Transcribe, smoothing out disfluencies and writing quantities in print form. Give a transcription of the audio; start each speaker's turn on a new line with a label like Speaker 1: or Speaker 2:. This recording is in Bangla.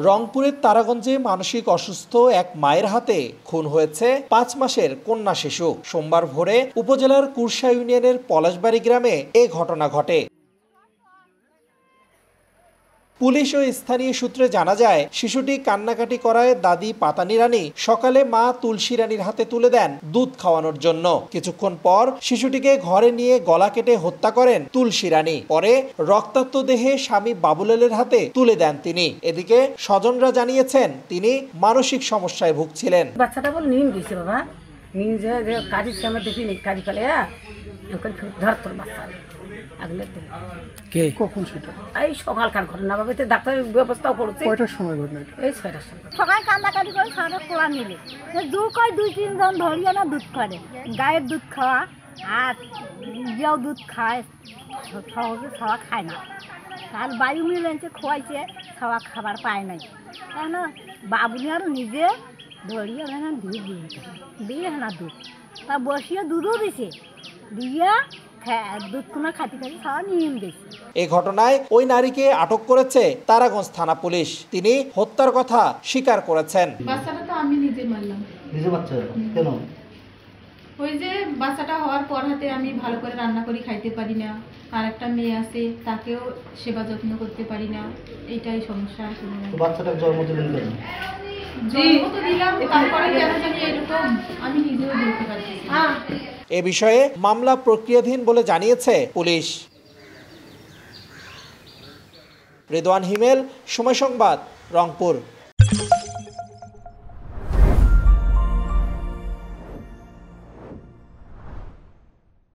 Speaker 1: রংপুরের তারাগঞ্জে মানসিক অসুস্থ এক মায়ের হাতে খুন হয়েছে ৫ মাসের কন্যা শিশু। সোমবার ভোরে উপজেলার কুরসা ইউনিয়নের পলাশবাড়ি গ্রামে এ ঘটনা ঘটে। পুলিশ ও স্থানীয় সূত্রে জানা যায়, শিশুটি কান্নাকাটি করায় দাদি পাতানি রানী সকালে মা তুলসী রানীর হাতে তুলে দেন দুধ খাওয়ানোর জন্য। কিছুক্ষণ পর শিশুটিকে ঘরে নিয়ে গলা কেটে হত্যা করেন তুলসী রানী। পরে রক্তাক্ত দেহে স্বামী বাবুলালের হাতে তুলে দেন তিনি। এদিকে স্বজনরা জানিয়েছেন তিনি মানসিক সমস্যায় ভুগছিলেন।
Speaker 2: বাচ্চাটা বল নিম দিয়েছে বাবা, নিম যে কাজী আমার দেখিনি কাজী ফেলে ধর তোর বাচ্চা
Speaker 3: কখন সেটা?
Speaker 2: এই সকালকার ঘটনা বাবা, ডাক্তারের ব্যবস্থাও করছে।
Speaker 3: কয়টার সময় ঘটনা?
Speaker 2: এই 6টার সময়।
Speaker 4: সকাল কান্নাকাটি করে সারা কোলা নিলে দুধ কয় 2-3 জন ধরিয়ে না দুধ করে, গায়ের দুধ খাওয়া আর ইয়েও দুধ খায়, সহজে খাওয়া খায় না। আর বায়ু মিলেছে খোয়াইছে, খাওয়া খাবার পায় নাই কেন বাবুনি আর নিজে ধরিয়ে না দুধ দিয়ে না দুধ তা বসিয়ে দুধও দিছে, দিয়ে দুধ কোনা খাতি খাতি খাওয়া নিয়ম দিয়েছে।
Speaker 1: এই ঘটনায় ওই নারীকে আটক করেছে তারাগঞ্জ থানা পুলিশ। তিনি হত্যার কথা স্বীকার করেছেন।
Speaker 5: বাচ্চাটা তো আমি নিজে মারলাম।
Speaker 6: নিজে বাচ্চা কেন?
Speaker 5: ওই যে বাচ্চাটা হওয়ার পর হাতে আমি ভালো করে রান্না করি খাইতে পারি না, আর একটা মেয়ে আছে তাকেও সেবা যত্ন করতে পারি না, এইটাই সমস্যা।
Speaker 6: বাচ্চাটা জন্ম দিলেন কেন?
Speaker 5: জন্ম তো দিলাম, তারপরে কেন জানি এরকম আমি নিজেও বলতে পারছি না।
Speaker 1: এ বিষয়ে মামলা প্রক্রিয়াধীন বলে জানিয়েছে পুলিশ। রেদওয়ান হিমেল, সময় সংবাদ, রংপুর।